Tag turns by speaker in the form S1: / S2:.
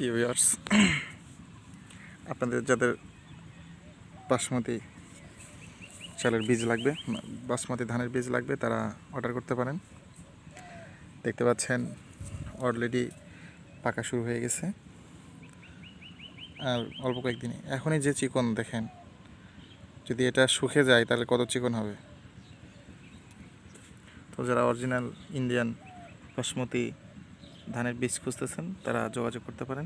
S1: প্রিয় ভিউয়ার্স, আপনাদের যাদের বাসমতি চালের বীজ লাগবে, বাসমতি ধানের বীজ লাগবে, তারা অর্ডার করতে পারেন। দেখতে পাচ্ছেন অলরেডি পাকা শুরু হয়ে গেছে, আর অল্প কয়েকদিনে এখনই যে চিকন দেখেন, যদি এটা শুকে যায় তাহলে কত চিকন হবে। তো যারা অরিজিনাল ইন্ডিয়ান বাসমতি ধানের বীজ খুঁজতেছেন তারা যোগাযোগ করতে পারেন।